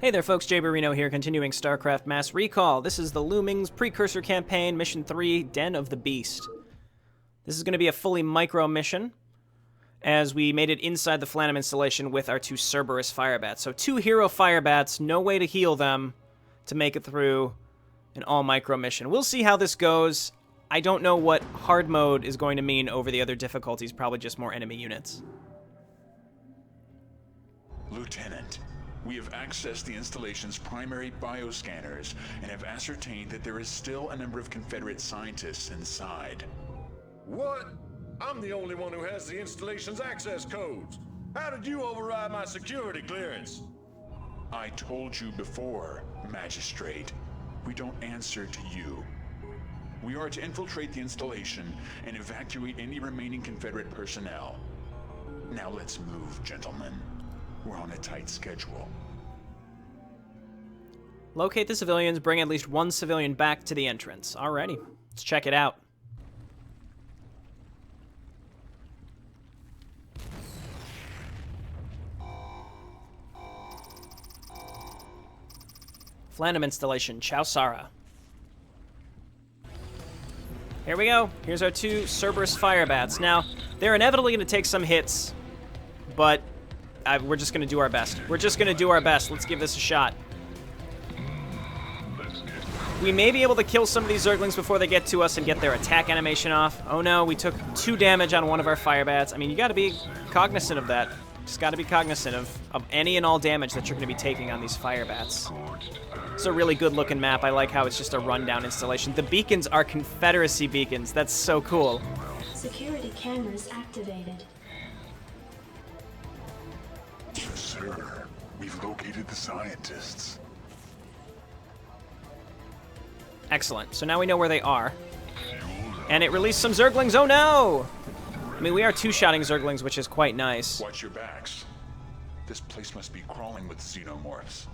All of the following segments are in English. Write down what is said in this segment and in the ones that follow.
Hey there folks, Jay Barino here, continuing StarCraft Mass Recall. This is the Loomings Precursor campaign, Mission 3, Den of the Beast. This is going to be a fully micro mission, as we made it inside the Flanum installation with our two Cerberus Firebats. So 2 hero Firebats, no way to heal them to make it through an all-micro mission. We'll see how this goes. I don't know what hard mode is going to mean over the other difficulties, probably just more enemy units. Lieutenant, we have accessed the installation's primary bioscanners and have ascertained that there is still a number of Confederate scientists inside. What? I'm the only one who has the installation's access codes. How did you override my security clearance? I told you before, Magistrate. We don't answer to you. We are to infiltrate the installation and evacuate any remaining Confederate personnel. Now let's move, gentlemen. We're on a tight schedule. Locate the civilians, bring at least 1 civilian back to the entrance. Alrighty, let's check it out. Flanum installation, Chow Sara. Here we go. Here's our 2 Cerberus Firebats. Now, they're inevitably going to take some hits, but we're just going to do our best. We're just going to do our best. Let's give this a shot. We may be able to kill some of these Zerglings before they get to us and get their attack animation off. Oh no, we took 2 damage on one of our Firebats. I mean, you got to be cognizant of that. Just got to be cognizant of any and all damage that you're going to be taking on these Firebats. It's a really good-looking map. I like how it's just a rundown installation. The beacons are Confederacy beacons. That's so cool. Security cameras activated. Yes, sir. We've located the scientists. Excellent. So now we know where they are. And it released some Zerglings. Oh no! I mean, we are 2-shotting Zerglings, which is quite nice. Watch your backs. This place must be crawling with xenomorphs.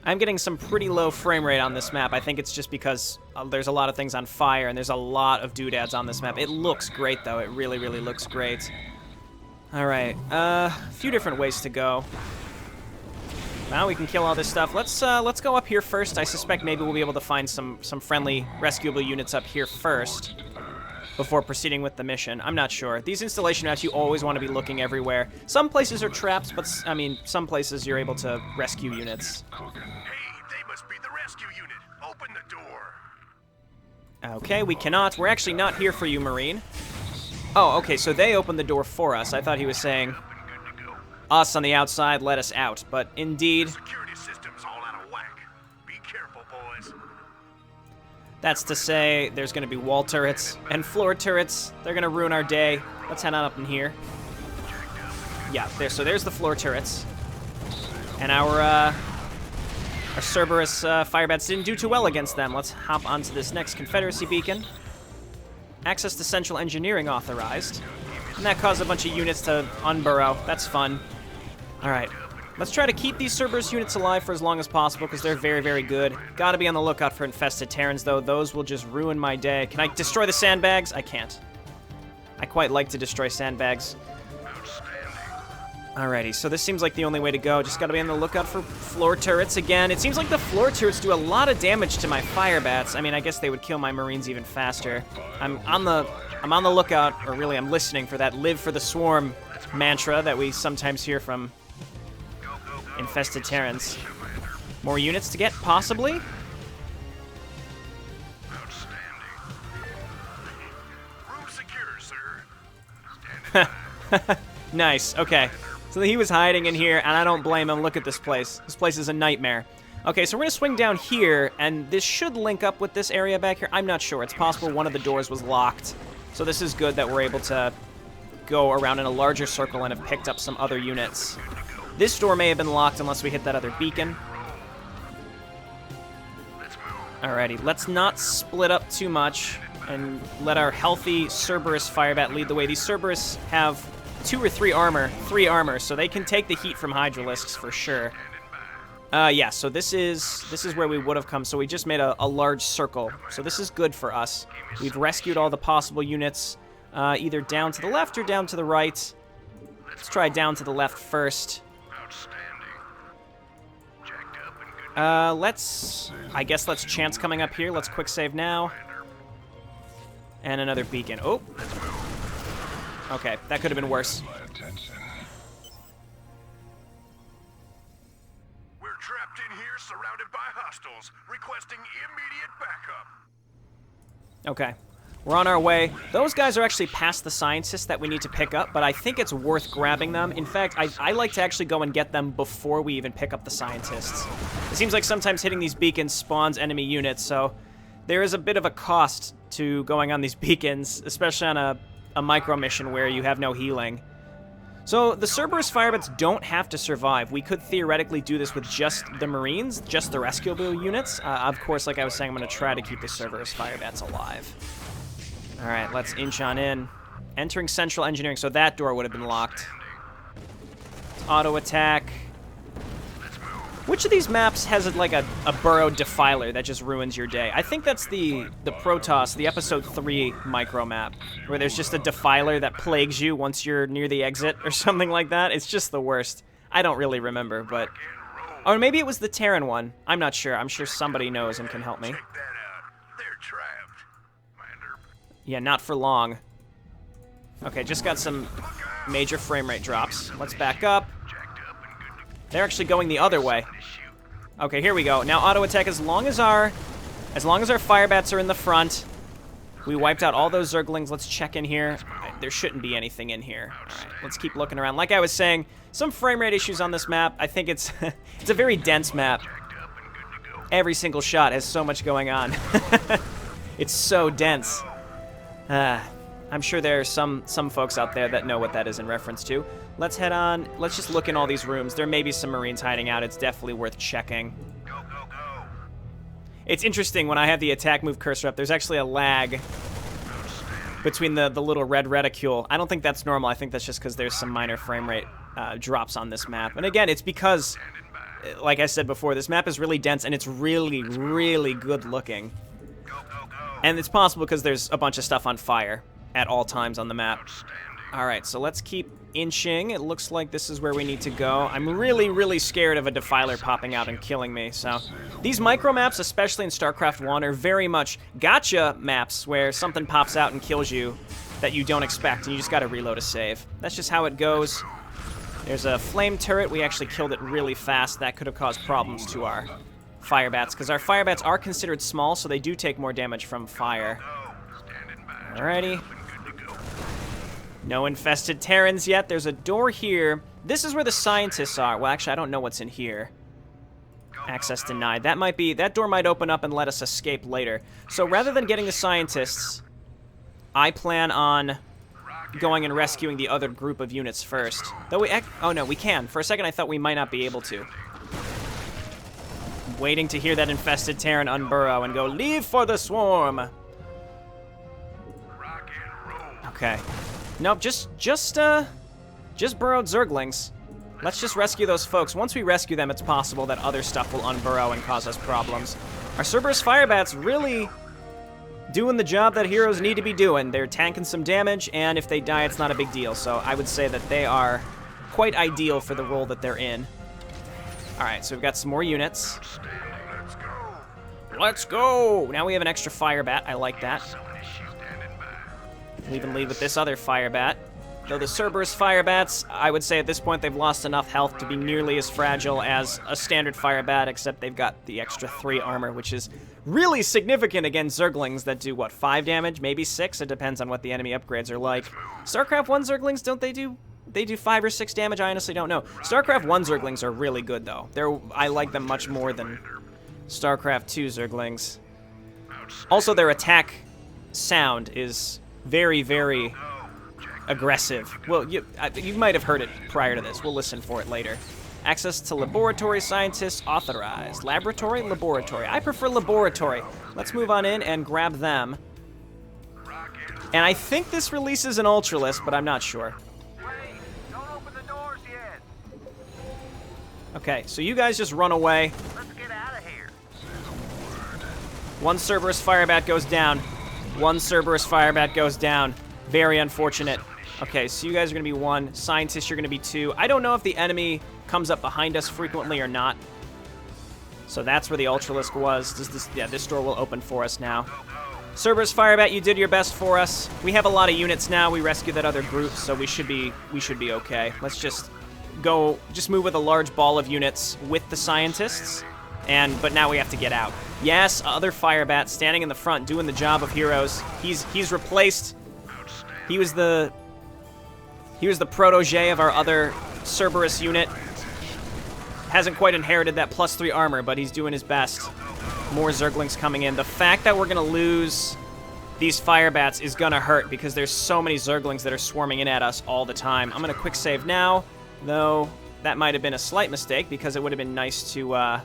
I'm getting some pretty low frame rate on this map. I think it's just because there's a lot of things on fire, and there's a lot of doodads on this map. It looks great, though. It really, really looks great. All right. A few different ways to go. Now we can kill all this stuff. Let's go up here first. I suspect maybe we'll be able to find some friendly rescuable units up here first before proceeding with the mission. I'm not sure. These installation maps, you always want to be looking everywhere. Some places are traps, but I mean, some places you're able to rescue units. Hey, they must be the rescue unit. Open the door. Okay, we cannot. We're actually not here for you, Marine. Oh, okay, so they opened the door for us. I thought he was saying us on the outside, let us out. But indeed, Security system's all out of whack. Be careful, boys. that's to say there's going to be wall turrets and floor turrets. They're going to ruin our day. Let's head on up in here. Yeah, so there's the floor turrets. And our Cerberus Firebats didn't do too well against them. Let's hop onto this next Confederacy beacon. Access to Central Engineering authorized. And that caused a bunch of units to unburrow. That's fun. Alright. Let's try to keep these Cerberus units alive for as long as possible, because they're very, very good. Gotta be on the lookout for infested Terrans, though. Those will just ruin my day. Can I destroy the sandbags? I can't. I quite like to destroy sandbags. Alrighty, so this seems like the only way to go. Just gotta be on the lookout for floor turrets again. It seems like the floor turrets do a lot of damage to my Firebats. I mean, I guess they would kill my Marines even faster. I'm on the lookout, or really I'm listening for that live for the swarm mantra that we sometimes hear from infested Terrans. More units to get, possibly? Room secure, sir. Nice, okay. So he was hiding in here, and I don't blame him. Look at this place. This place is a nightmare. Okay, so we're going to swing down here, and this should link up with this area back here. I'm not sure. It's possible one of the doors was locked. So this is good that we're able to go around in a larger circle and have picked up some other units. This door may have been locked unless we hit that other beacon. Alrighty, let's not split up too much and let our healthy Cerberus Firebat lead the way. These Cerberus have 2 or 3 armor, 3 armor, so they can take the heat from Hydralisks for sure. Yeah, so this is where we would have come. So we just made a large circle. So this is good for us. We've rescued all the possible units, either down to the left or down to the right. Let's try down to the left first. I guess let's chance coming up here. Let's quick save now. And another beacon. Oh. Okay, that could have been worse. We're trapped in here, surrounded by hostiles, requesting immediate backup. Okay. We're on our way. Those guys are actually past the scientists that we need to pick up, but I think it's worth grabbing them. In fact, I like to actually go and get them before we even pick up the scientists. It seems like sometimes hitting these beacons spawns enemy units, so there is a bit of a cost to going on these beacons, especially on a micro mission where you have no healing. So the Cerberus Firebats don't have to survive. We could theoretically do this with just the Marines, just the rescuable units. Of course, like I was saying, I'm going to try to keep the Cerberus Firebats alive. All right, let's inch on in. Entering Central Engineering, so that door would have been locked. Auto attack. Which of these maps has like a burrowed defiler that just ruins your day? I think that's the Protoss, the Episode 3 micro map, where there's just a defiler that plagues you once you're near the exit or something like that. It's just the worst. I don't really remember, but... Or maybe it was the Terran one. I'm not sure. I'm sure somebody knows and can help me. Yeah, not for long. Okay, just got some major frame rate drops. Let's back up. They're actually going the other way. Okay, here we go. Now auto attack. As long as our Firebats are in the front, we wiped out all those Zerglings. Let's check in here. There shouldn't be anything in here. All right, let's keep looking around. Like I was saying, some frame rate issues on this map. I think it's it's a very dense map. Every single shot has so much going on. It's so dense. I'm sure there are some folks out there that know what that is in reference to. Let's head on. Let's just look in all these rooms. There may be some Marines hiding out. It's definitely worth checking. Go, go, go. It's interesting when I have the attack move cursor up, there's actually a lag between the little red reticule. I don't think that's normal. I think that's just because there's some minor frame rate drops on this map. And again, it's because, like I said before, this map is really dense and it's really, really good looking. And it's possible because there's a bunch of stuff on fire at all times on the map. Alright, so let's keep inching. It looks like this is where we need to go. I'm really, really scared of a defiler popping out and killing me, so... These micro maps, especially in StarCraft 1, are very much gotcha maps where something pops out and kills you that you don't expect, and you just gotta reload a save. That's just how it goes. There's a flame turret. We actually killed it really fast. That could have caused problems to our Firebats, because our Firebats are considered small, so they do take more damage from fire. Alrighty. No infested Terrans yet. There's a door here. This is where the scientists are. Well, actually, I don't know what's in here. Access denied. That door might open up and let us escape later. So rather than getting the scientists, I plan on going and rescuing the other group of units first. Though oh no, we can. For a second, I thought we might not be able to. Waiting to hear that infested Terran unburrow and go, leave for the swarm. Okay. Nope, just burrowed Zerglings. Let's just rescue those folks. Once we rescue them, it's possible that other stuff will unburrow and cause us problems. Our Cerberus Firebats really doing the job that heroes need to be doing. They're tanking some damage, and if they die, it's not a big deal. So I would say that they are quite ideal for the role that they're in. Alright, so we've got some more units. Let's go! Now we have an extra Firebat. I like that. We'll even lead with this other Firebat. Though the Cerberus Firebats, I would say at this point they've lost enough health to be nearly as fragile as a standard Firebat, except they've got the extra 3 armor, which is really significant against Zerglings that do, what, 5 damage? Maybe 6? It depends on what the enemy upgrades are like. StarCraft 1 Zerglings, don't they do... They do 5 or 6 damage? I honestly don't know. StarCraft 1 Zerglings are really good, though. I like them much more than StarCraft 2 Zerglings. Also, their attack sound is very, very aggressive. Well, you might have heard it prior to this. We'll listen for it later. Access to laboratory scientists authorized. Laboratory? Laboratory. I prefer laboratory. Let's move on in and grab them. And I think this releases an Ultralist, but I'm not sure. Okay, so you guys just run away. Let's get out of here. One Cerberus Firebat goes down. One Cerberus Firebat goes down. Very unfortunate. Okay, so you guys are going to be 1. Scientists, you're going to be 2. I don't know if the enemy comes up behind us frequently or not. So that's where the Ultralisk was. This door will open for us now. Cerberus Firebat, you did your best for us. We have a lot of units now. We rescued that other group, so we should be okay. Let's just move with a large ball of units with the scientists. But now we have to get out. Yes, other Firebat standing in the front, doing the job of heroes. He's replaced. He was the protege of our other Cerberus unit. Hasn't quite inherited that +3 armor, but he's doing his best. More Zerglings coming in. The fact that we're going to lose these Firebats is going to hurt because there's so many Zerglings that are swarming in at us all the time. I'm going to quick save now, though that might have been a slight mistake because it would have been nice to... I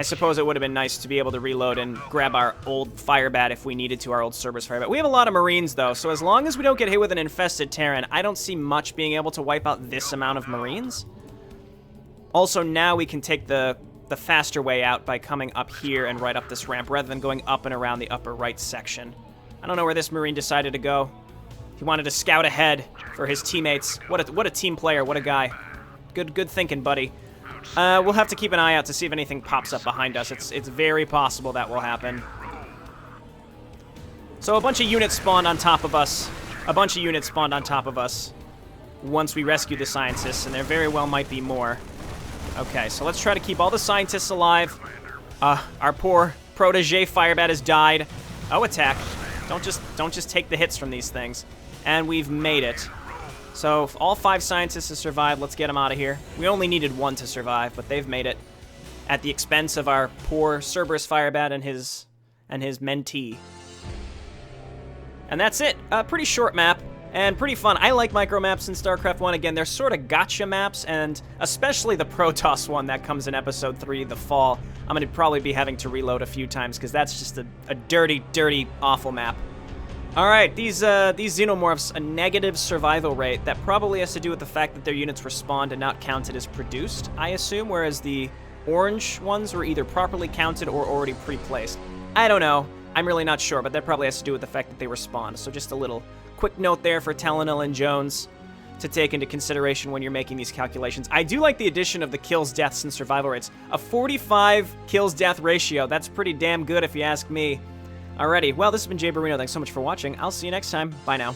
suppose it would have been nice to be able to reload and grab our old Firebat if we needed to, our old Cerberus Firebat. We have a lot of Marines, though, so as long as we don't get hit with an infested Terran, I don't see much being able to wipe out this amount of Marines. Also, now we can take the faster way out by coming up here and right up this ramp, rather than going up and around the upper right section. I don't know where this Marine decided to go. He wanted to scout ahead for his teammates. What a team player, what a guy. Good thinking, buddy. We'll have to keep an eye out to see if anything pops up behind us. It's very possible that will happen. So a bunch of units spawned on top of us. Once we rescue the scientists, and there very well might be more. Okay, so let's try to keep all the scientists alive. Our poor protege Firebat has died. Oh, attack. Don't just take the hits from these things. And we've made it. So if all 5 scientists have survived, let's get them out of here. We only needed 1 to survive, but they've made it at the expense of our poor Cerberus Firebat and his mentee. And that's it. Pretty short map. And pretty fun. I like micro maps in StarCraft 1. Again, they're sort of gotcha maps, and especially the Protoss one that comes in Episode 3, The Fall. I'm going to probably be having to reload a few times, because that's just a dirty, dirty, awful map. Alright, these Xenomorphs, a negative survival rate. That probably has to do with the fact that their units were spawned and not counted as produced, I assume, whereas the orange ones were either properly counted or already pre-placed. I don't know. I'm really not sure, but that probably has to do with the fact that they were spawned. So just a little quick note there for Talonel and Jones to take into consideration when you're making these calculations. I do like the addition of the kills, deaths, and survival rates. A 45 kills-death ratio. That's pretty damn good if you ask me. Alrighty, well, this has been Jay Barino. Thanks so much for watching. I'll see you next time. Bye now.